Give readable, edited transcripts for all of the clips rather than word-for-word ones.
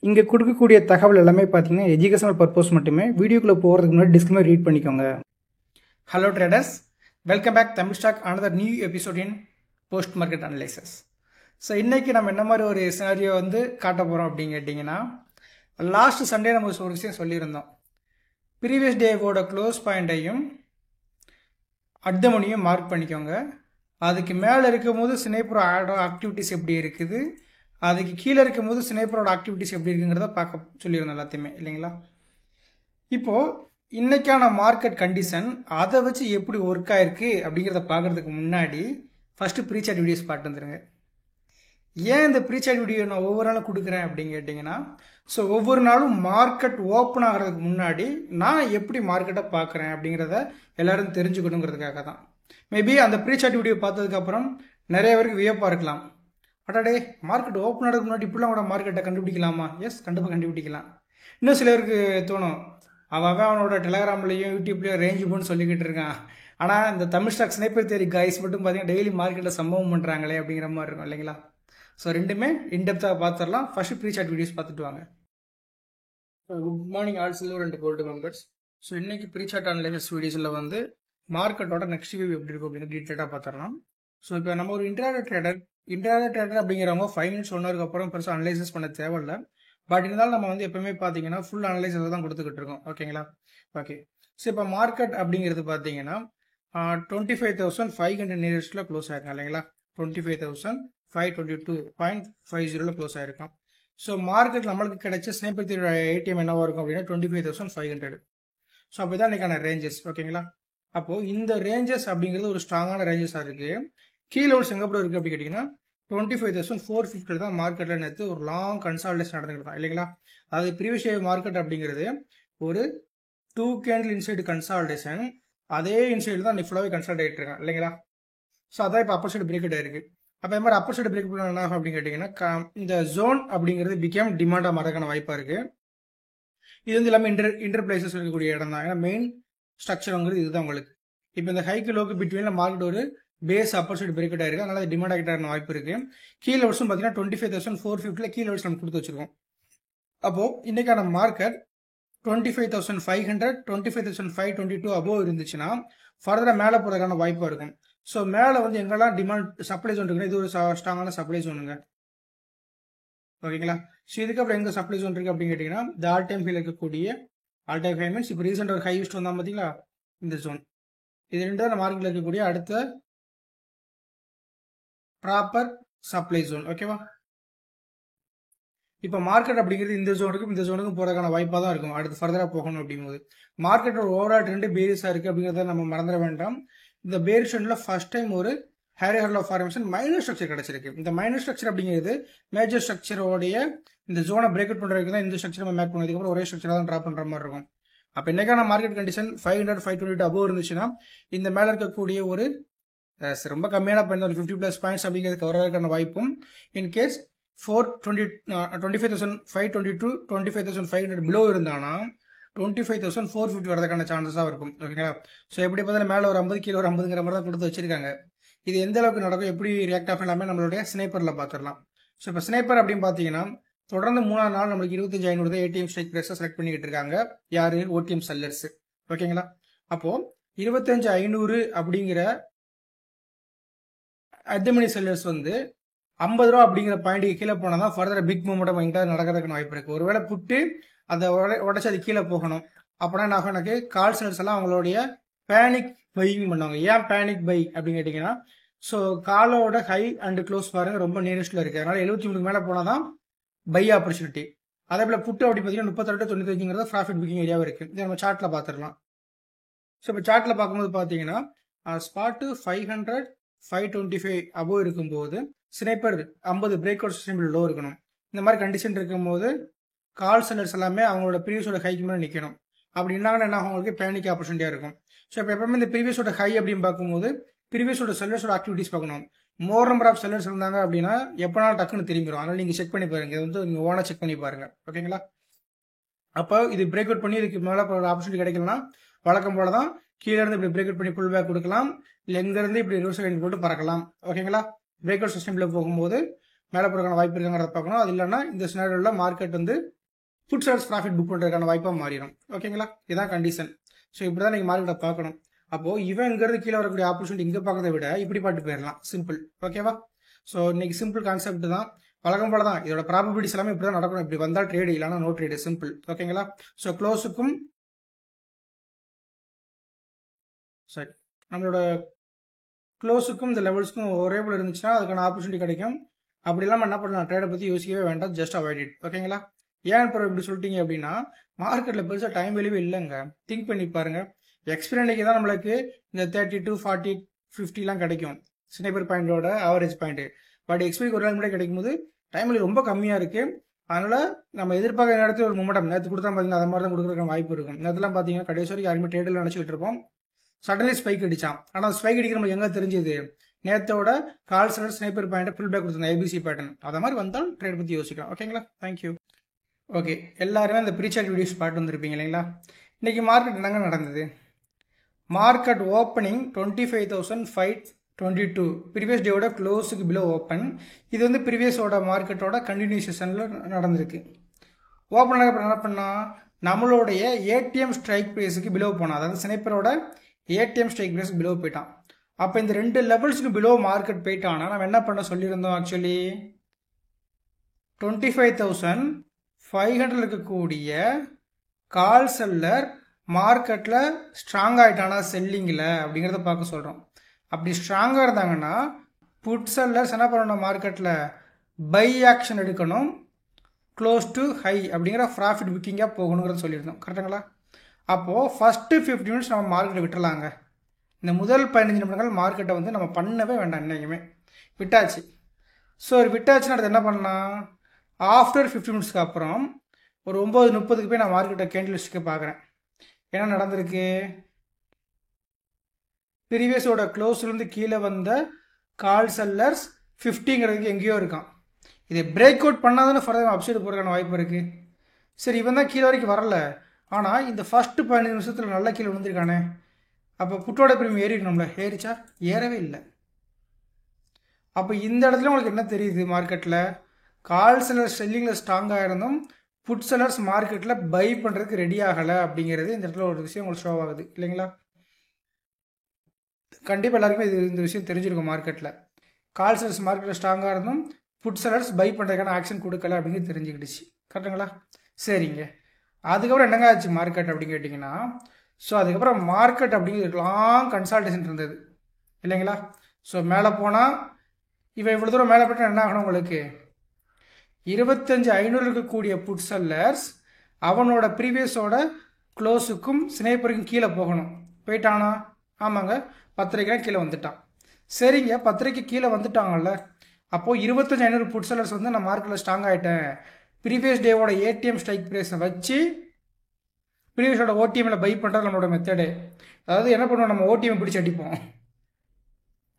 இங்கே கொடுக்கக்கூடிய தகவல் எல்லாமே பார்த்தீங்கன்னா எஜுகேஷனல் பர்பஸ் மட்டுமே. வீடியோக்குள்ளே போகிறதுக்கு முன்னாடி டிஸ்க்ளைமர் ரீட் பண்ணிக்கோங்க. Hello traders, welcome back Tamil stock another new episode in post market analysis. So இன்றைக்கி நம்ம என்ன மாதிரி ஒரு சினாரியோ காட்ட போகிறோம் அப்படின்னு கேட்டிங்கன்னா, லாஸ்ட் சண்டே நம்ம ஒரு விஷயம் சொல்லியிருந்தோம். ப்ரீவியஸ் டேவோட க்ளோஸ் பாயிண்ட்டையும் அட் த மணியும் மார்க் பண்ணிக்கோங்க. அதுக்கு மேலே இருக்கும்போது ஸ்னைப்பர் ஆக்டிவிட்டிஸ் எப்படி இருக்குது, அதுக்கு கீழே இருக்கும்போது ஸ்னைப்பரோட ஆக்டிவிட்டிஸ் எப்படி இருக்குங்கிறத பார்க்க சொல்லியிருந்தோம் எல்லாத்தையுமே, இல்லைங்களா? இப்போது இன்றைக்கான மார்க்கெட் கண்டிஷன் அதை வச்சு எப்படி ஒர்க் ஆகிருக்கு அப்படிங்கிறத பார்க்குறதுக்கு முன்னாடி ஃபஸ்ட்டு ப்ரீசார்ட் வீடியோஸ் பார்த்து வந்துடுங்க. ஏன் இந்த ப்ரீசார்ட் வீடியோ நான் ஒவ்வொரு நாளும் கொடுக்குறேன் அப்படின்னு கேட்டிங்கன்னா, ஸோ ஒவ்வொரு நாளும் மார்க்கெட் ஓப்பன் ஆகிறதுக்கு முன்னாடி நான் எப்படி மார்க்கெட்டை பார்க்குறேன் அப்படிங்கிறத எல்லோரும் தெரிஞ்சுக்கணுங்கிறதுக்காக தான். மேபி அந்த ப்ரீசார்ட் வீடியோ பார்த்ததுக்கப்புறம் நிறைய பேருக்கு வியப்பாக இருக்கலாம். அடாடே, மார்க்கெட் ஓப்பன் ஆகிறதுக்கு முன்னாடி இப்படிலாம் கூட மார்க்கெட்டை கண்டுபிடிக்கலாமா? எஸ், கண்டிப்பாக கண்டுபிடிக்கலாம். இன்னும் சிலருக்கு தோணும், அவனோட டெலகிராம்லேயும் யூடியூப்லேயும் ரேஞ்சு போன்னு சொல்லிக்கிட்டு இருக்கான், ஆனால் இந்த தமிழ் ஸ்டாக் ஸ்னைப்பர் தேரி கைஸ் மட்டும் பார்த்தீங்கன்னா டெய்லி மார்க்கெட்டில் சம்பவம் பண்ணுறாங்களே அப்படிங்கிற மாதிரி இருக்கும், இல்லைங்களா? ஸோ ரெண்டுமே இன்டெப்த்தாக பார்த்துடலாம். ஃபஸ்ட்டு ப்ரீசார்ட் வீடியோஸ் பார்த்துட்டு வாங்க. Good morning all silver and gold members. So இன்றைக்கி ப்ரீசார்ட் அனலைசஸ் வீடியோஸில் மார்க்கெட்டோட நெக்ஸ்ட் வியூ எப்படி இருக்கும் அப்படின்னு டீட்டெயிலாக பார்த்துடலாம். ஸோ இப்போ நம்ம ஒரு இன்ட்ராடே ட்ரேடர் அப்படிங்கிறவங்க 5 மினிட்ஸ் ஒன்னருக்கு அப்புறம் பெருசாக அனலைசஸ் பண்ண தேவையில்லை. பட் இருந்தாலும் நம்ம எப்பவுமே பார்த்தீங்கன்னா ஃபுல் அனலைசஸ் தான் கொடுத்துக்கிட்டு இருக்கோம், ஓகேங்களா? ஓகே, ஸோ இப்போ மார்க்கெட் அப்படிங்கிறது பார்த்தீங்கன்னா 25,500 நியரஸ்ட்டில் க்ளோஸ் ஆயிருக்கும், இல்லைங்களா? 25,522.50 க்ளோஸ் ஆயிருக்கும். ஸோ மார்க்கெட் நம்மளுக்கு கிடைச்ச ஸ்னைப்பர் தேரியோட ஏடிஎம் என்னவா இருக்கும் அப்படின்னா 25,500. ஸோ அப்போ தான் இன்றைக்கான ரேஞ்சஸ், ஓகேங்களா? அப்போது இந்த ரேஞ்சஸ் அப்படிங்கிறது ஒரு ஸ்ட்ராங்கான ரேஞ்சஸாக இருக்குது. கீழே ஒரு எங்கப்படம் இருக்குது அப்படி கேட்டிங்கன்னா 25,450 தான் மார்க்கெட்டில் நேற்று ஒரு லாங் கன்சால்டேஷன் நடந்துக்கிட்டு தான், இல்லைங்களா? அதாவது ப்ரீவியஸ் டே மார்க்கெட் அப்படிங்கிறது ஒரு 2 கேண்டில் இன்சைடு கன்சால்டேஷன், அதே இன்சைடு தான் ஃபுல்லாகவே கன்சால்ட் ஆகிட்டு இருக்கான், இல்லைங்களா? ஸோ அதான் இப்போ அப்பர் சைடு பிரேக் அவுட் ஆயிருக்கு. அப்போ இந்த மாதிரி அப்பர் சைடு பிரேக் அவுட் என்ன ஆகும் அப்படின்னு கேட்டிங்கன்னா, இந்த ஜோன் அப்படிங்கிறது பிகேம் டிமாண்டாக மாறதுக்கான வாய்ப்பாக இருக்குது. இது எல்லாமே இன்டர் பிளேசஸ் இருக்கக்கூடிய இடம் தான். ஏன்னா மெயின் ஸ்ட்ரக்சருங்கிறது இதுதான் உங்களுக்கு. இப்போ இந்த ஹைக்கு லோக்கு பிட்வீனில் மார்க்கெட் ஒரு base upper side break out ஆயிருக்கு, அதனால டிமாண்ட் ஆகிட்ட வாய்ப்பு இருக்கு. கீழே வருஷம் பார்த்தீங்கன்னா 25,450 கீழே வருஷம் நம்ம கொடுத்து வச்சிருக்கோம். அப்போ இன்னைக்கான மார்க்கெட் 25,500 25,522 அபோவ் இருந்துச்சுன்னா ஃபர்தரா மேலே போறதுக்கான வாய்ப்பாக இருக்கும். ஸோ மேலே எங்கெல்லாம் டிமாண்ட் சப்ளை ஜோன் இருக்குன்னா இது ஒரு ஸ்ட்ராங்கான சப்ளை ஜோனுங்க, ஓகேங்களா? ஸோ இதுக்கப்புறம் எங்க சப்ளை ஜோன் இருக்கு அப்படின்னு கேட்டீங்கன்னா, இந்த ஆல் டைம் ஹைல இருக்கக்கூடிய ஆல் டைம் ஹை மீன்ஸ் இப்போ ரீசெண்டாக ஒரு ஹை யூஸ்ட் வந்தா பார்த்தீங்களா, இந்த ஜோன். இது ரெண்டு தான் மார்க்கெட்ல இருக்கக்கூடிய அடுத்த ப்ராப்பர் சப்ளை ஜோன், ஓகேவா? இப்போ மார்க்கெட் அப்படிங்கிறது இந்த ஜோனுக்கும் போறதுக்கான வாய்ப்பாக தான் இருக்கும் அடுத்து ஃபர்தரா போகணும் அப்படிங்கும்போது. மார்க்கெட்டோட ஓவரால் ட்ரெண்ட் பேரிஸாக இருக்கு அப்படிங்கிறத நம்ம மறந்துட வேண்டாம். இந்த பேரிஷ் ட்ரெண்ட்ல ஃபர்ஸ்ட் டைம் ஒரு higher of formation minor structure கிடைச்சிருக்கு. இந்த மைனர் ஸ்ட்ரக்சர் அப்படிங்கிறது மேஜர் ஸ்ட்ரக்சரோடைய இந்த ஜோனை பிரேக் அவுட் பண்ணுறதுக்கு தான் இந்த ஸ்ட்ரக்சர் நம்ம மேக் பண்ணதுக்கப்புறம் ஒரே ஸ்ட்ரக்சர் தான் ட்ராப் பண்ணுற மாதிரி இருக்கும். அப்போ இன்னைக்கான மார்க்கெட் கண்டிஷன் 500 522 அபோவ் இருந்துச்சுன்னா இந்த மேலே இருக்கக்கூடிய ஒரு ரொம்ப கம்மியான பாயிண்ட் ஒரு 50+ பாயிண்ட்ஸ் அப்படிங்கிறது கவர்றதுக்கான வாய்ப்பும், இன்கேஸ் 25,522 25,500 பிலோ இருந்தானா 25,450 வரதுக்கான சான்சஸாக இருக்கும், ஓகேங்களா? ஸோ எப்படி பார்த்தாலும் மேலே ஒரு 50 கீழே ஒரு 50ங்கிற மாதிரி தான் கொடுத்து வச்சிருக்காங்க. இது எந்த அளவுக்கு நடக்கும், எப்படி ரியாக்ட் ஆகும் எல்லாமே நம்மளுடைய ஸ்னைப்பரில் பார்த்துடலாம். ஸோ இப்போ ஸ்னைப்பர் அப்படின்னு பார்த்தீங்கன்னா தொடர்ந்து 3ஆம் நாள் நம்மளுக்கு 25,500 தான் ஏடிஎம் ஸ்ட்ரைக் ப்ரைஸை செலக்ட் பண்ணிக்கிட்டு இருக்காங்க. யார்? ஓடிஎம் செல்லர்ஸ், ஓகேங்களா? அப்போது 25,500 அப்படிங்கிற அட்மணி செல்லர்ஸ் 50 ரூபா அப்படிங்கிற பாயிண்ட்டுக்கு கீழே போனால் தான் ஃபர்தர் பிக் மூவ்மெண்ட் எங்கிட்ட நடக்கிறதுக்கு வாய்ப்பு இருக்குது. ஒருவேளை புட்டு அதை உடச்சி அது கீழே போகணும் அப்படின்னா என்ன ஆகும், எனக்கு கால் செல்லர்ஸ் எல்லாம் அவங்களுடைய பேனிக் பையிங் பண்ணுவாங்க. ஏன் பேனிக் பை அப்படின்னு கேட்டிங்கன்னா, ஸோ காலோட ஹை அண்ட் க்ளோஸ் பாருங்க ரொம்ப நியரஸ்ட்ல இருக்குது, அதனால 73 மேலே போனால் தான் பை ஆப்பர்ச்சுனிட்டி. அதே போல் புட்டு அப்படி பார்த்தீங்கன்னா 32.95 ப்ராஃபிட் புக்கிங் ஏரியாவும் இருக்குது. இதை நம்ம சார்ட்டில் பார்த்துடலாம். ஸோ இப்போ சார்ட்டில் பார்க்கும்போது பார்த்தீங்கன்னா ஸ்பாட்டு 500 525 அபோவ் இருக்கும்போது sniper 50 break out system low இருக்கணும். இந்த மாதிரி கண்டிஷன் இருக்கும்போது கால் செல்லர்ஸ் எல்லாமே அவங்களோட ப்ரீவியஸோட ஹைக்கு மேலே நிற்கணும். அப்படி இருந்தாங்கன்னா என்ன அவங்களுக்கு பேனிக் ஆப்பர்ச்சுனிட்டியாக இருக்கும். ஸோ இப்போ எப்பவுமே இந்த ப்ரீவியஸோட ஹை அப்படின்னு பார்க்கும்போது ப்ரீவியஸோட செல்லர்ஸோட ஆக்டிவிட்டிஸ் பார்க்கணும். மோர் நம்பர் ஆஃப் செல்லர்ஸ் இருந்தாங்க அப்படின்னா எப்போனாலும் டக்குன்னு திரும்பிடும். அதனால நீங்கள் செக் பண்ணி பாருங்க, இது நீங்கள் ஓனாக செக் பண்ணி பாருங்க, ஓகேங்களா? அப்போ இது பிரேக் அவுட் பண்ணி இதுக்கு மேலே ஆப்பர்ச்சுனிட்டி கிடைக்கலன்னா வழக்கம் போல தான் கீழே இருந்து இப்படி பிரேக் அவுட் பண்ணி புல் பேக் கொடுக்கலாம், இல்லை இங்கேருந்து இப்படி ரிவர்ஸ் லைன் போட்டு பறக்கலாம், ஓகேங்களா? பிரேக் அவுட் சிஸ்டமில் போகும்போது மேலே போகிறதுக்கான வாய்ப்பு இருக்காங்கிறத பார்க்கணும். அது இல்லைன்னா இந்த சினாரியோவில் மார்க்கெட் வந்து புட் செல்லர்ஸ் ப்ராஃபிட் புக் பண்ணுறதுக்கான வாய்ப்பாக மாறிடும். ஓகேங்களா, இதுதான் கண்டிஷன். ஸோ இப்படி தான் நீங்கள் மார்க்கெட்டை பார்க்கணும். அப்போது இவங்கிறது கீழே வரக்கூடிய ஆப்பர்ச்சுனிட்டி இங்கே பார்க்கறத விட இப்படி பாட்டு போயிடலாம். சிம்பிள். ஓகேவா? ஸோ இன்னைக்கு சிம்பிள் கான்செப்ட் தான். வழக்கம் போல தான் இதோட ப்ராபபிலிட்டிஸ் எல்லாமே இப்படி தான் நடக்கணும். இப்படி வந்தால் ட்ரேடு, இல்லைனா நோ ட்ரேடு. சிம்பிள். ஓகேங்களா? ஸோ க்ளோஸுக்கும் சரி நம்மளோட க்ளோஸுக்கும் இந்த லெவல்ஸுக்கும் ஒரே போல் இருந்துச்சுன்னா அதுக்கான ஆப்பர்ச்சுனிட்டி கிடைக்கும். அப்படி இல்லாமல் என்ன பண்ணலாம், ட்ரேடை பற்றி யோசிக்கவே வேண்டாம், ஜஸ்ட் அவாய்ட் இட். ஓகேங்களா? ஏன் இப்போ இப்படி சொல்லிட்டீங்க அப்படின்னா மார்க்கெட்டில் பெருசாக டைம் வேல்யூவே இல்லைங்க. திங்க் பண்ணி பாருங்க. எக்ஸ்பீரியன்ஸுக்கு தான் நம்மளுக்கு இந்த 32, 40, 50 கிடைக்கும் ஸ்னைப்பர் பாயிண்டோட ஆவரேஜ் பாயிண்ட். பட் எக்ஸ்பீரியன்ஸ் ஒரு நாள் முன்னாடி கிடைக்கும் போது டைம் வேல்யூ ரொம்ப கம்மியாக இருக்குது. அதனால் நம்ம எதிர்பார்க்குற நேரத்தில் ஒரு மூமெண்டம் நேற்று கொடுத்தா பார்த்தீங்கன்னா அதை மாதிரி தான் கொடுக்குறதுக்கு வாய்ப்பு இருக்கும். நேற்றுலாம் பார்த்தீங்கன்னா கடைசி வரைக்கும் யாருமே ட்ரேடில் நினச்சிக்கிட்டு இருப்போம். சடன்லி ஸ்பைக் அடிச்சான். ஆனால் ஸ்பைக் அடிக்கிற நம்மளுக்கு எங்கே தெரிஞ்சது, நேற்றோட call seller sniper point full back கொடுத்துருந்தேன், ஏபிசி பேட்டர்ன். அதை மாதிரி வந்தால் ட்ரேட் பற்றி யோசிக்கலாம். ஓகேங்களா? தேங்க்யூ. ஓகே, எல்லாருமே அந்த ப்ரீசார்ட் வீடியோஸ் பார்த்து வந்துருப்பீங்க இல்லைங்களா? இன்றைக்கி மார்க்கெட் என்னங்க நடந்தது? மார்க்கெட் ஓப்பனிங் 25,522, ப்ரீவியஸ் டேவோட க்ளோஸுக்கு பிலோ ஓப்பன். இது வந்து ப்ரீவியஸோட மார்க்கெட்டோட கண்டினியூஷனில் நடந்திருக்கு. ஓப்பன் ஆக என்ன பண்ணால் நம்மளுடைய ஏடிஎம் ஸ்ட்ரைக் ப்ரைஸுக்கு பிலோ போனான். அதாவது ஸ்னைப்பரோட ஏடிஎம் ஸ்ட்ரைக் ப்ரைஸ் பிலோ போயிட்டான். அப்போ இந்த 2 லெவல்ஸுக்கு பிலோ மார்க்கெட் போயிட்டான்னா நம்ம என்ன பண்ண சொல்லியிருந்தோம்? ஆக்சுவலி 25,500 இருக்கக்கூடிய கால் செல்லர் மார்க்கெட்டில் ஸ்ட்ராங் ஆகிட்டானா செல்லிங்கில் அப்படிங்கிறத பார்க்க சொல்கிறோம். அப்படி ஸ்ட்ராங்காக இருந்தாங்கன்னா புட் செல்லர்ஸ் என்ன பண்ணணும், மார்க்கெட்டில் பை ஆக்ஷன் எடுக்கணும், க்ளோஸ் டு ஹை அப்படிங்கிற ப்ராஃபிட் புக்கிங்காக போகணுங்கிறத சொல்லியிருந்தோம். கரெக்டுங்களா? அப்போது ஃபஸ்ட்டு 50 மினிட்ஸ் நம்ம மார்க்கெட்டை விட்டுறலாங்க. இந்த முதல் 15 நிமிடங்கள் மார்க்கெட்டை வந்து நம்ம பண்ணவே வேண்டாம், என்றைக்குமே விட்டாச்சு. ஸோ விட்டாச்சுன்னா அடுத்து என்ன பண்ணலாம், ஆஃப்டர் 50 மினிட்ஸ்க்கு அப்புறம் ஒரு 9:30 போய் நான் மார்க்கெட்டை கேண்டில் லிஸ்ட்டுக்கு பார்க்குறேன். என்ன நடந்திருக்கு, ப்ரீவியஸோட க்ளோஸ்லேருந்து கீழே வந்த கால் செல்லர்ஸ் 50ங்கிறதுக்கு எங்கேயோ இருக்கான். இதை பிரேக் அவுட் பண்ணால் தானே ஃபர்தர் அப்சைடு போகிறதுக்கான வாய்ப்பு இருக்குது. சரி, இவன் தான் கீழே வரைக்கும் வரல, ஆனால் இந்த ஃபஸ்ட்டு 15 நிமிஷத்தில் நல்லா கீழே விழுந்திருக்கானே. அப்போ புட்டோட பிரீமியம் ஏறிக்கணும்ல, ஏறிச்சா? ஏறவே இல்லை. அப்போ இந்த இடத்துல உங்களுக்கு என்ன தெரியுது, மார்க்கெட்டில் கால் செல்லர் செல்லிங்கில் ஸ்ட்ராங்காக இருந்தும் புட் செல்லர்ஸ் மார்க்கெட்டில் பை பண்ணுறதுக்கு ரெடி ஆகலை அப்படிங்கிறது இந்த இடத்துல ஒரு விஷயம் உங்களுக்கு ஷோ ஆகுது இல்லைங்களா? கண்டிப்பாக எல்லாருக்குமே இந்த விஷயம் தெரிஞ்சிருக்கும். மார்க்கெட்டில் கால் செல்லர்ஸ் மார்க்கெட்டில் ஸ்ட்ராங்காக இருந்தும் புட் செல்லர்ஸ் பை பண்ணுறதுக்கான ஆக்ஷன் கொடுக்கல அப்படிங்கிறது தெரிஞ்சுக்கிடுச்சு. கரெக்டுங்களா? சரிங்க, அதுக்கப்புறம் என்னங்க ஆச்சு மார்க்கெட் அப்படின்னு கேட்டிங்கன்னா, ஸோ அதுக்கப்புறம் மார்க்கெட் அப்படிங்கிறது லாங் கன்சால்டேஷன் இருந்தது இல்லைங்களா? ஸோ மேலே போனால் இவன் இவ்வளோ தூரம் மேலே போய்ட்டு என்ன ஆகணும், உங்களுக்கு 25,500 இருக்கக்கூடிய புட் செல்லர்ஸ் அவனோட ப்ரீவியஸோட க்ளோஸுக்கும் ஸ்னைப்பருக்கும் கீழே போகணும். போயிட்டானா? ஆமாங்க, 10:30 கீழே வந்துட்டான். சரிங்க, 10:30 கீழே வந்துட்டாங்கல்ல, அப்போது 25,500 புட் செல்லர்ஸ் வந்து நான் மார்க்கெட்டில் ஸ்ட்ராங் ஆகிட்டேன். ப்ரீவியஸ் டேவோட ஏடிஎம் ஸ்ட்ரைக் ப்ரைஸை வச்சு ப்ரீவியஸோட ஓடிஎம்மில் பை பண்ணுறது நம்மளோட மெத்தடு. அதாவது என்ன பண்ணுவோம், நம்ம ஓடிஎம் பிடிச்சி அடிப்போம்,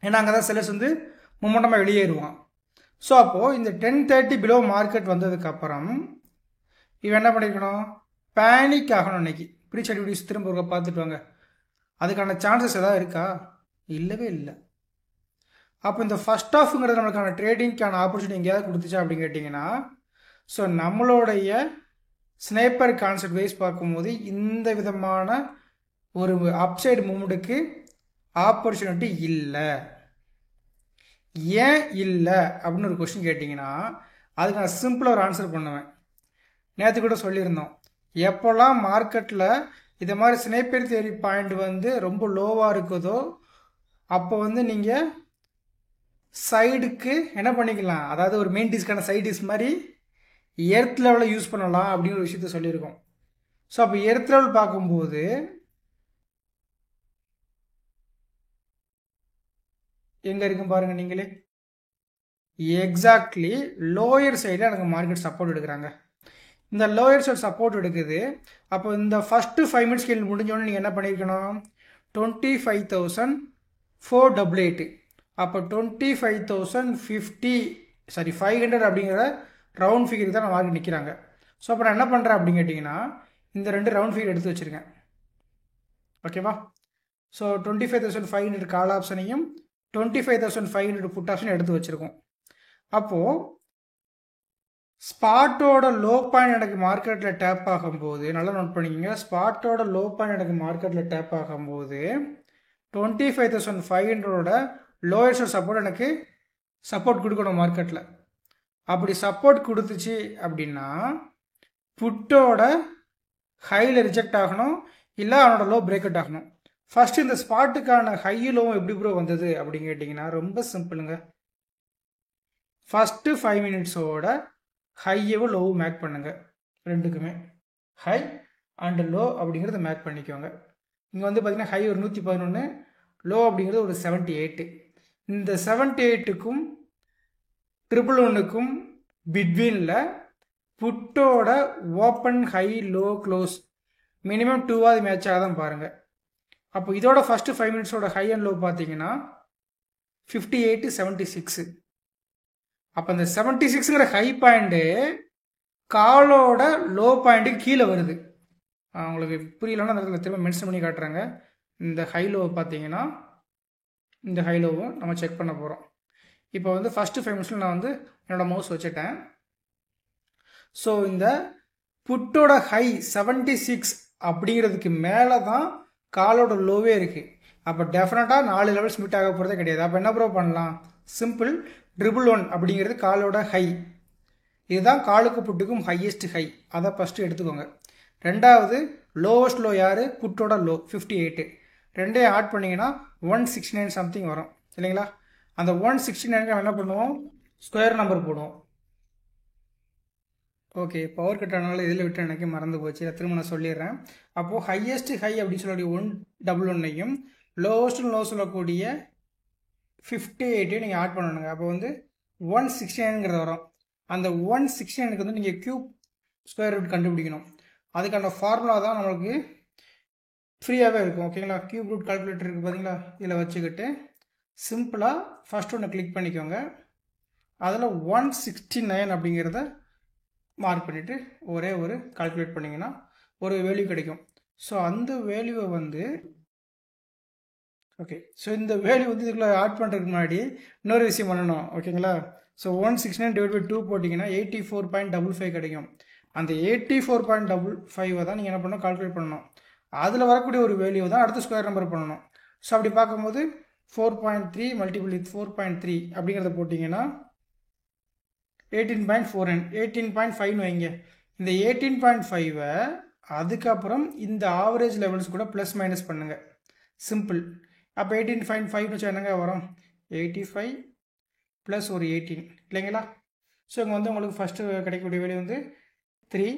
ஏன்னா அங்கே தான் செல்லர்ஸ் வந்து மொமெண்டமாக வெளியேறுவான். ஸோ அப்போது இந்த 10:30 பிலோ மார்க்கெட் வந்ததுக்கப்புறம் இவன் என்ன பண்ணியிருக்கணும், பேனிக் ஆகணும். இன்னைக்கு ப்ரீச் வீடியோஸ் திரும்ப ஒரு பார்த்துட்டு வாங்க. அதுக்கான சான்சஸ் எதாவது இருக்கா? இல்லவே இல்லை. அப்போ இந்த ஃபர்ஸ்ட் ஆஃப்ங்கிறது நம்மளுக்கான ட்ரேடிங்க்கான ஆப்பர்ச்சுனிட்டி எங்கேயாவது கொடுத்துச்சா அப்படின்னு கேட்டிங்கன்னா, ஸோ நம்மளுடைய ஸ்னைப்பர் கான்செப்ட் வைஸ் பார்க்கும்போது இந்த விதமான ஒரு அப்சைடு மூமெண்ட்டுக்கு ஆப்பர்ச்சுனிட்டி இல்லை. ஏன் இல்லை அப்படின்னு ஒரு கொஸ்டின் கேட்டிங்கன்னா அதுக்கு நான் சிம்பிளாக ஒரு ஆன்சர் பண்ணுவேன். நேற்று கூட சொல்லியிருந்தோம், எப்போல்லாம் மார்க்கெட்டில் இதை மாதிரி ஸ்னைப்பர் தியரி பாயிண்ட் வந்து ரொம்ப லோவாக இருக்குதோ அப்போ வந்து நீங்கள் சைடுக்கு என்ன பண்ணிக்கலாம், அதாவது ஒரு மெயின் டிஸ்க்கான சைட் டிஸ் மாதிரி எர்த் லெவலில் யூஸ் பண்ணலாம் அப்படின்னு ஒரு விஷயத்த சொல்லியிருக்கோம். ஸோ அப்போ எர்த் லெவல் பார்க்கும்போது எங்கே இருக்கும் பாருங்கள் நீங்களே, எக்ஸாக்ட்லி லோயர் சைடில் எனக்கு மார்க்கெட் சப்போர்ட் எடுக்கிறாங்க. இந்த லோயர் சைடு சப்போர்ட் எடுக்குது. அப்போ இந்த ஃபஸ்ட்டு 5 மினிட்ஸ் கீழ் முடிஞ்சோடனே நீங்கள் என்ன பண்ணியிருக்கணும், 25,488. அப்போ 25,500 அப்படிங்கிற ரவுண்ட் ஃபிகருக்கு தான் நான் மார்க்கெட் நிற்கிறாங்க. ஸோ அப்போ நான் என்ன பண்ணுறேன் அப்படின்னு கேட்டிங்கன்னா இந்த 2 ரவுண்ட் ஃபிகர் எடுத்து வச்சுருக்கேன். ஓகேவா? ஸோ 25,500 கால் ஆப்ஷனையும் 25,500 புட் ஆப்ஷன் எடுத்து வச்சுருக்கோம். அப்போது ஸ்பாட்டோட லோ பாயிண்ட் எனக்கு மார்க்கெட்டில் டேப் ஆகும்போது, நல்லா நோட் பண்ணிக்கோங்க, ஸ்பாட்டோட லோ பாயிண்ட் எனக்கு மார்க்கெட்டில் டேப் ஆகும்போது 25,500 லோயஸ்ட் சப்போர்ட் எனக்கு சப்போர்ட் கொடுக்கணும் மார்க்கெட்டில். அப்படி சப்போர்ட் கொடுத்துச்சு அப்படின்னா புட்டோட ஹையில் ரிஜெக்ட் ஆகணும், இல்லை அவனோட லோ பிரேக் அவுட் ஆகணும். ஃபர்ஸ்ட் இந்த ஸ்பாட்டுக்கான ஹை லோவும் எப்படி ப்ரோ வந்தது அப்படின்னு கேட்டிங்கன்னா ரொம்ப சிம்பிளுங்க. ஃபஸ்ட்டு 5 மினிட்ஸோட ஹையவும் லோவும் மேக் பண்ணுங்க. ரெண்டுக்குமே ஹை அண்ட் லோ அப்படிங்கிறத மேக் பண்ணிக்கோங்க. இங்கே வந்து பார்த்தீங்கன்னா ஹை ஒரு 111, லோ அப்படிங்கிறது ஒரு 78. இந்த 78க்கும் 111க்கும் பிட்வீனில் புட்டோட open high low close minimum 2ஆவது மேட்சாக தான் பாருங்கள். அப்போ இதோட ஃபஸ்ட்டு 5 மினிட்ஸோட ஹை அண்ட் லோ பார்த்தீங்கன்னா 58-76. அப்போ இந்த 76ங்கிற ஹை பாயிண்ட்டு காலோட லோ பாயிண்ட்டுக்கு கீழே வருது. உங்களுக்கு புரியலன்னா அந்த இடத்துல திரும்ப மென்ஷன் பண்ணி காட்டுறாங்க. இந்த ஹை லோ பார்த்தீங்கன்னா இந்த ஹை லோவும் நம்ம செக் பண்ண போகிறோம். இப்போ வந்து ஃபஸ்ட்டு 5 மினிட்ஸில் நான் வந்து என்னோடய மவுஸ் வச்சுட்டேன். ஸோ இந்த புட்டோட ஹை 76 அப்படிங்கிறதுக்கு மேலே தான் காலோட லோவே இருக்குது. அப்போ டெஃபினட்டாக 4 லெவல்ஸ் மீட் ஆக போகிறதே கிடையாது. அப்போ என்ன ப்ரோ பண்ணலாம்? சிம்பிள், 111 அப்படிங்கிறது காலோட ஹை. இதுதான் காலுக்கு புட்டுக்கும் ஹையஸ்ட் ஹை. அதை ஃபஸ்ட்டு எடுத்துக்கோங்க. ரெண்டாவது லோவஸ்ட் லோ யார்? புட்டோட லோ 58. ரெண்டையும் ஆட் பண்ணிங்கன்னா 169 சம்திங் வரும் இல்லைங்களா? அந்த 169 என்ன பண்ணுவோம்? ஸ்கொயர் நம்பர் போடுவோம். ஓகே, பவர் கட் ஆனாலும் இதில் விட்டு எனக்கு மறந்து போச்சு, திரும்ப நான் சொல்லிடுறேன். அப்போது ஹையஸ்ட் ஹை அப்படின்னு சொல்லக்கூடிய 111ஐயும் லோவஸ்ட் லோ சொல்லக்கூடிய 58ஐயும் நீங்கள் ஆட் பண்ணணுங்க. அப்போ வந்து 169ங்கிறது வரும். அந்த 169க்கு வந்து நீங்கள் கியூப் ஸ்கொயர் ரூட் கண்டுபிடிக்கணும். அதுக்கான ஃபார்முலா தான் நம்மளுக்கு ஃப்ரீயாகவே இருக்கும். ஓகேங்களா? கியூப் ரூட் கால்குலேட்டர் இருக்குது பார்த்தீங்களா? இதில் வச்சுக்கிட்டு சிம்பிளாக ஃபஸ்ட் ஒன்று கிளிக் பண்ணிக்கோங்க. அதில் 169 அப்படிங்கிறத மார்க் பண்ணிவிட்டு ஒரே ஒரு கால்குலேட் பண்ணிங்கன்னா ஒரு வேல்யூ கிடைக்கும். ஸோ அந்த வேல்யூவை வந்து ஓகே, ஸோ இந்த வேல்யூ வந்து இதுக்குள்ளே ஆட் பண்ணுறதுக்கு முன்னாடி இன்னொரு விஷயம் பண்ணணும். ஓகேங்களா? ஸோ 169 டிவைட் பை 2 போட்டிங்கன்னா 84.55 கிடைக்கும். அந்த 84.55 தான் நீங்கள் என்ன பண்ணணும்? கால்குலேட் பண்ணணும். அதில் வரக்கூடிய ஒரு வேல்யூ தான் அடுத்த ஸ்கொயர் நம்பர் பண்ணணும். ஸோ அப்படி பார்க்கும்போது 4.3 மல்டிபிள் வித் 4.3 அப்படிங்கிறத போட்டிங்கன்னா 18.49 18.5 வைங்க. இந்த 18.5 அதுக்கப்புறம் இந்த ஆவரேஜ் லெவல்ஸ் கூட ப்ளஸ் மைனஸ் பண்ணுங்கள். சிம்பிள். அப்போ 18.5 வச்சு என்னங்க வரும்? 85 ப்ளஸ் ஒரு 18 இல்லைங்களா? ஸோ இங்கே வந்து உங்களுக்கு ஃபஸ்ட்டு கிடைக்கக்கூடிய வேல்யூ வந்து 3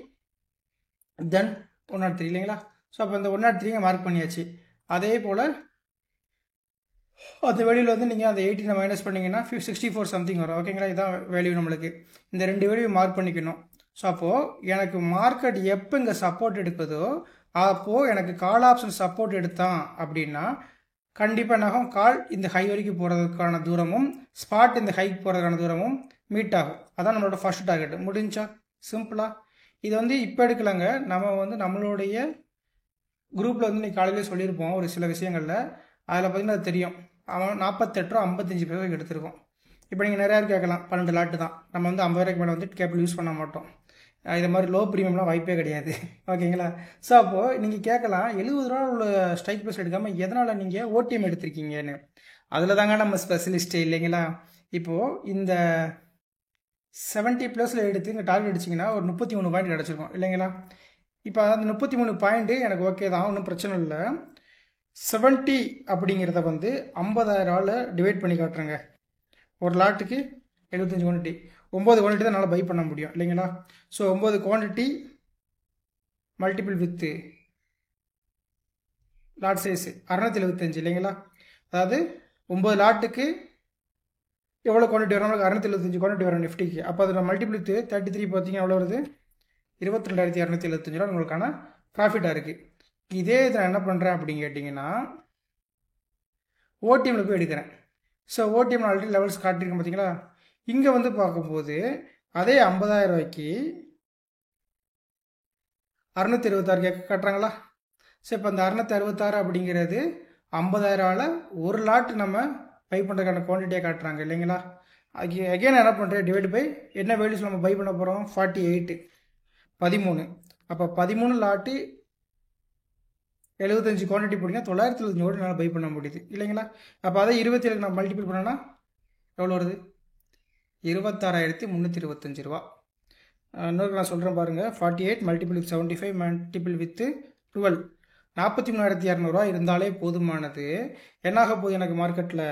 தென் 103 இல்லைங்களா? ஸோ அப்போ இந்த 103 மார்க் பண்ணியாச்சு. அதே போல் அந்த வேல்யூவில் வந்து நீங்கள் அந்த 18 மைனஸ் பண்ணிங்கன்னா 64 சம்திங் வரும். ஓகேங்களா? இதுதான் வேல்யூ நம்மளுக்கு. இந்த ரெண்டு வேல்யூ மார்க் பண்ணிக்கணும். ஸோ அப்போது எனக்கு மார்க்கெட் எப்போ இங்கே சப்போர்ட் எடுக்குதோ அப்போது எனக்கு கால் ஆப்ஷன் சப்போர்ட் எடுத்தான் அப்படின்னா கண்டிப்பாக என்னாகும்? கால் இந்த ஹை வரைக்கும் போகிறதுக்கான தூரமும் ஸ்பாட் இந்த ஹைக்கு போகிறதுக்கான தூரமும் மீட் ஆகும். அதான் நம்மளோட ஃபர்ஸ்ட் டார்கெட். முடிஞ்சா? சிம்பிளாக. இது வந்து இப்போ எடுக்கலாங்க. நம்ம வந்து நம்மளுடைய குரூப்பில் வந்து இன்றைக்கி காலையிலே சொல்லியிருப்போம் ஒரு சில விஷயங்களில். அதில் பார்த்திங்கன்னா அது தெரியும். அவன் 48 ரூபா 55 எடுத்திருக்கோம். இப்போ நீங்கள் நிறையா கேட்கலாம், 12 லாட்டு தான். நம்ம வந்து 50 ரூபாய்க்கு மேலே வந்து கேபிள் யூஸ் பண்ண மாட்டோம். இது மாதிரி லோ ப்ரீமியம்லாம் வாய்ப்பே கிடையாது. ஓகேங்களா? ஸோ அப்போது நீங்கள் கேட்கலாம் 70 ரூபா உள்ள ஸ்ட்ரைக் ப்ரைஸ் எடுக்காமல் எதனால் நீங்கள் ஓடிஎம் எடுத்திருக்கீங்கன்னு. அதில் தாங்க நம்ம ஸ்பெஷலிஸ்ட்டு இல்லைங்களா? இப்போது இந்த 70+ எடுத்து இங்கே டார்கெட் அடிச்சிங்கன்னா ஒரு 33 பாயிண்ட் கிடச்சிருக்கும் இல்லைங்களா? இப்போ அந்த 33 பாயிண்ட்டு எனக்கு ஓகே தான், ஒன்றும் பிரச்சனை இல்லை. 70 அப்படிங்கிறத வந்து 50,000 டிவைட் பண்ணி காட்டுறேங்க. ஒரு லாட்டுக்கு 75 குவான்டிட்டி, 9 குவான்டிட்டி தான் என்னால் பை பண்ண முடியும் இல்லைங்களா? So 9 quantity multiple with lot size 675 இல்லைங்களா? அதாவது 9 லாட்டுக்கு எவ்வளோ குவான்டிட்டி வரும்? நம்மளுக்கு 675 குவான்டிட்டி வரும் நிஃப்டிக்கு. அப்போ அதில் மல்டிபிள் வித்து 33 பார்த்தீங்கன்னா எவ்வளோ வருது? 22,275 ரூபா உங்களுக்கான ப்ராஃபிட்டாக இருக்குது. இதே இதை என்ன பண்ணுறேன் அப்படின்னு கேட்டிங்கன்னா ஓடிஎம்மில் போய் எடுக்கிறேன். ஸோ ஓடிஎம் ஆல்ரெடி லெவல்ஸ் காட்டியிருக்கேன் பார்த்தீங்களா? இங்கே வந்து பார்க்கும்போது அதே 50,000 ரூபாய்க்கு 626 கேட்க காட்டுறாங்களா? ஸோ இப்போ அந்த 666 அப்படிங்கிறது 50,000 ஒரு லாட் நம்ம பை பண்ணுறதுக்கான குவான்டிட்டியாக காட்டுறாங்க இல்லைங்களா? அகெயின் என்ன பண்ணுறேன், டிவைட் பை என்ன வேல்யூஸ் நம்ம பை பண்ண போகிறோம், 48 13. அப்போ 13 லாட்டு 75 குவான்டிட்டி போட்டிங்கன்னா 925 என்னால் பை பண்ண முடியுது இல்லைங்களா. அப்போ அதை 27 நான் மல்டிபிள் பண்ணேன்னா எவ்வளோ வருது, 26,325 ரூபா. இன்னொரு நான் சொல்கிறேன் பாருங்கள், 48 மல்டிபிள் வித் 75 மல்டிபிள் வித்து 12 43,200 இருந்தாலே போதுமானது. என்னாக போகுது எனக்கு மார்க்கெட்டில்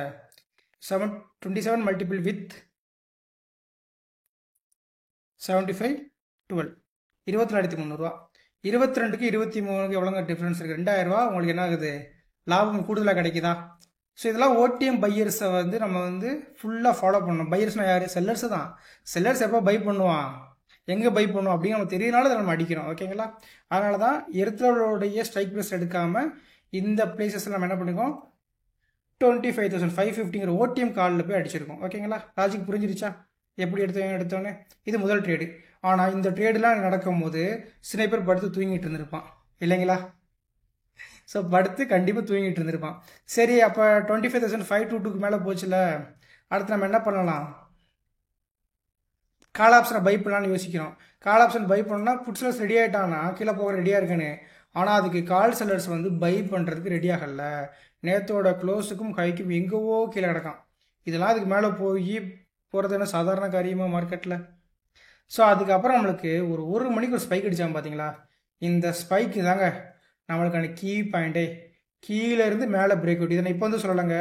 27 மல்டிபிள் வித் 75 12 24,300. 22க்கு 23க்கு எவ்வளோங்க டிஃப்ரென்ஸ் இருக்குது, 2,000 ரூபா உங்களுக்கு என்ன ஆகுது, லாபம் கூடுதலாக கிடைக்குதா. ஸோ இதெல்லாம் ஓடிஎம் பையர்ஸை வந்து நம்ம வந்து ஃபுல்லாக ஃபாலோ பண்ணணும். பையர்ஸ்னால் யார், செல்லர்ஸு தான். செல்லர்ஸ் எப்போ பை பண்ணுவான், எங்கே பை பண்ணுவோம் அப்படின்னு நம்ம தெரியனால அதை நம்ம அடிக்கிறோம் ஓகேங்களா. அதனால தான் எர்த்லோடைய ஸ்ட்ரைக் ப்ரைஸ் எடுக்காமல் இந்த பிளேசஸில் நம்ம என்ன பண்ணிக்கோம், 25,550ங்கிற ஓடிஎம் காலில் போய் அடிச்சிருக்கோம் ஓகேங்களா. லாஜிக் புரிஞ்சிருச்சா, எப்படி எடுத்தோன்னே. இது முதல் ட்ரேடு. ஆனால் இந்த ட்ரேடெலாம் நடக்கும்போது ஸ்னைப்பர் படுத்து தூங்கிட்டு இருந்திருப்பான் இல்லைங்களா. ஸோ படுத்து கண்டிப்பாக தூங்கிட்டு இருந்திருப்பான். சரி, அப்போ 25,522க்கு மேலே போச்சுல, அடுத்து நம்ம என்ன பண்ணலாம், கால் ஆப்ஷனை பை பண்ணலான்னு யோசிக்கிறோம். கால் ஆப்ஷன் பை பண்ணோம்னா புட் செல்லர்ஸ் ரெடி ஆகிட்டாங்கன்னா கீழே போக ரெடியாக இருக்குன்னு. ஆனால் அதுக்கு கால் செல்லர்ஸ் வந்து பை பண்ணுறதுக்கு ரெடி ஆகல. நேற்றோட க்ளோஸுக்கும் ஹைக்கும் எங்கேவோ கீழே கிடக்கான். இதெல்லாம் அதுக்கு மேலே போய் போகிறது என்ன சாதாரண காரியமாக மார்க்கெட்டில். ஸோ அதுக்கப்புறம் நம்மளுக்கு ஒரு மணிக்கு ஒரு ஸ்பைக் அடித்தாங்க பார்த்தீங்களா. இந்த ஸ்பைக்கு தாங்க நம்மளுக்கான கீ பாயிண்ட்டே. கீழேருந்து மேலே பிரேக் அவுட். இதை நான் இப்போ வந்து சொல்லலைங்க,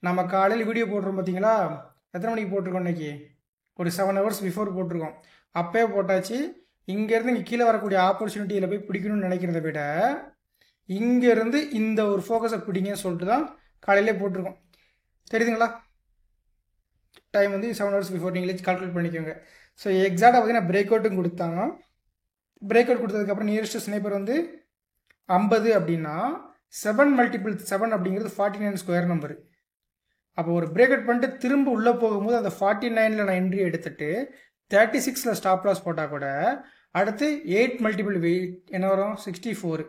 நம்ம காலையில் வீடியோ போட்டுருவோம் பார்த்தீங்களா. எத்தனை மணிக்கு போட்டிருக்கோம் இன்றைக்கி, ஒரு 7 hours பிஃபோர் போட்டிருக்கோம். அப்போயே போட்டாச்சு. இங்கேருந்து இங்கே கீழே வரக்கூடிய ஆப்பர்ச்சுனிட்டியில் போய் பிடிக்கணும்னு நினைக்கிறத விட இங்கேருந்து இந்த ஒரு ஃபோக்கஸை பிடிங்கன்னு சொல்லிட்டு தான் காலையிலே போட்டிருக்கோம். தெரியுதுங்களா. டைம் வந்து 7 hours பிஃபோர் நீங்களே கால்குலேட் பண்ணிக்கோங்க. ஸோ எக்ஸாக்டாக பார்த்தீங்கன்னா பிரேக் அவுட்டும் கொடுத்தாங்க. பிரேக் அவுட் கொடுத்ததுக்கப்புறம் நியரஸ்ட் ஸ்னைப்பர் வந்து 50 அப்படின்னா 7 மல்டிபிள் 7 அப்படிங்கிறது 49 ஸ்கொயர் நம்பரு. அப்போ ஒரு பிரேக் அவுட் பண்ணிட்டு திரும்ப உள்ளே போகும்போது அந்த 49ல் நான் என்ட்ரி எடுத்துகிட்டு 36ல் ஸ்டாப் லாஸ் போட்டால் கூட அடுத்து 8 மல்டிபிள் என்ன வரும், 64.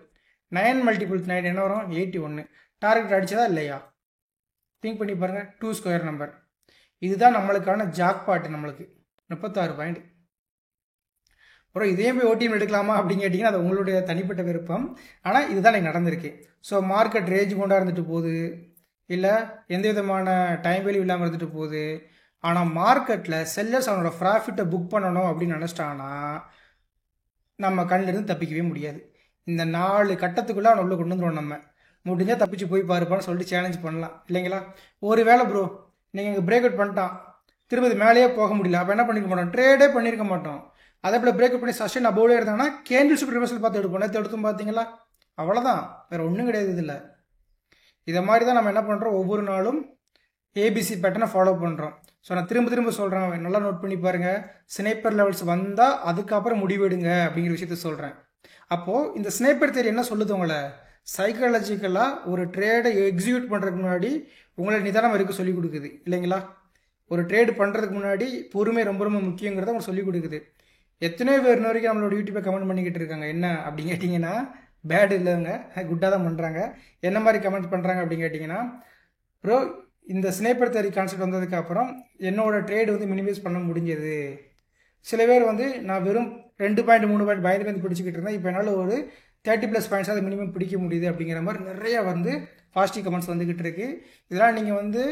9 மல்டிபிள் 9 என்ன வரும், 81. டார்கெட் அடிச்சதா இல்லையா, திங்க் பண்ணி பாருங்கள். 2 ஸ்கொயர் நம்பர். இதுதான் நம்மளுக்கான ஜாக்பாட். நம்மளுக்கு 36 பாயிண்ட். அப்புறம் இதே போய் ஓடிஎம் எடுக்கலாமா அப்படின்னு கேட்டிங்கன்னா அது உங்களுடைய தனிப்பட்ட விருப்பம். ஆனால் இதுதான் எனக்கு நடந்திருக்கு. ஸோ மார்க்கெட் ரேஞ்ச் கொண்டா இருந்துட்டு போகுது, இல்லை எந்த விதமான டைம் வேல்யூ இல்லாமல் இருந்துட்டு போகுது. ஆனால் மார்க்கெட்டில் செல்லர்ஸ் அவனோட ப்ராஃபிட்டை புக் பண்ணணும் அப்படின்னு நினச்சிட்டாங்கன்னா நம்ம கண்ணிலிருந்து தப்பிக்கவே முடியாது. இந்த 4 கட்டத்துக்குள்ளே அவனை உள்ள கொண்டு வந்துடுவோம். நம்ம முடிஞ்சால் தப்பிச்சு போய் பாருப்பான்னு சொல்லிட்டு சேலஞ்ச் பண்ணலாம் இல்லைங்களா. ஒரு வேளை ப்ரோ நீங்கள் இங்கே பிரேக் அவுட் பண்ணிட்டான், திருப்பதி மேலேயே போக முடியல, அப்போ என்ன பண்ணிக்க மாட்டோம், ட்ரேடே பண்ணியிருக்க மாட்டோம். அதே போல் பிரேக் அவுட் பண்ணி சஸ்டெயின் அபோவ்லே இருந்தாங்கன்னா கேண்டில் ஸ்டிக் ரிவர்சல் பார்த்து எடுப்போம். நேற்று எடுத்தும் பார்த்தீங்களா, அவ்வளோதான், வேறு ஒன்றும் கிடையாது. இதில் இதை மாதிரி தான் நம்ம என்ன பண்ணுறோம், ஒவ்வொரு நாளும் ஏபிசி பேட்டர்னை ஃபாலோ பண்ணுறோம். ஸோ நான் திரும்ப சொல்கிறேன், நல்லா நோட் பண்ணி பாருங்கள். ஸ்னைப்பர் லெவல்ஸ் வந்தால் அதுக்கப்புறம் முடிவெடுங்க அப்படிங்கிற விஷயத்த சொல்கிறேன். அப்போது இந்த ஸ்னைப்பர் தியரி என்ன சொல்லுது, உங்களை சைக்காலஜிக்கலாக ஒரு ட்ரேடை எக்ஸிக்யூட் பண்ணுறதுக்கு முன்னாடி உங்களை நிதானம் இருக்க சொல்லிக் கொடுக்குது இல்லைங்களா. ஒரு ட்ரேடு பண்ணுறதுக்கு முன்னாடி பொறுமை ரொம்ப ரொம்ப முக்கியங்கிறத அவங்க சொல்லிக் கொடுக்குது. எத்தனையோ பேர் இன்ன வரைக்கும் நம்மளோட யூடியூப்பை கமெண்ட் பண்ணிக்கிட்டு இருக்காங்க. என்ன அப்படின்னு கேட்டிங்கன்னா, பேட் இல்லைங்க, குட்டாக தான் பண்ணுறாங்க. என்ன மாதிரி கமெண்ட் பண்ணுறாங்க அப்படின்னு கேட்டிங்கன்னா, ப்ரோ இந்த ஸ்னைப்பர் தியரி கான்செப்ட் வந்ததுக்கப்புறம் என்னோட ட்ரேடு வந்து மினிமைஸ் பண்ண முடிஞ்சது. சில பேர் வந்து நான் வெறும் 2 பாயிண்ட் 3 பாயிண்ட் பயந்து பிடிச்சிக்கிட்டு இருந்தேன், இப்போ என்னால் ஒரு 30+ பாயிண்ட்ஸ் அது மினிமம் பிடிக்க முடியுது அப்படிங்கிற மாதிரி நிறையா வந்து பாசிட்டிவ் கமெண்ட்ஸ் வந்துக்கிட்டு இருக்குது. இதெல்லாம் நீங்கள் வந்து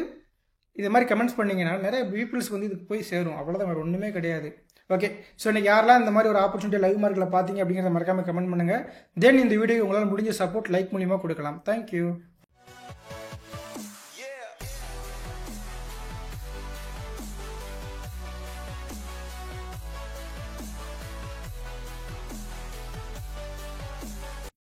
இது மாதிரி கமெண்ட்ஸ் பண்ணிங்கன்னா நிறைய பீப்புள்ஸ் வந்து இதுக்கு போய் சேரும். அவ்வளோதான், வேறு ஒன்றுமே கிடையாது. ஓகே, ஸோ இன்றைக்கி யாரெல்லாம் இந்த மாதிரி ஒரு ஆப்பர்ச்சுனிட்டி லைவ் மார்க்கில் பார்த்தீங்க அப்படிங்கிறத மறக்காமல் கமெண்ட் பண்ணுங்கள். தென் இந்த வீடியோ உங்களால் முடிஞ்ச சப்போர்ட் லைக் மூலியமாக கொடுக்கலாம். தேங்க்யூ.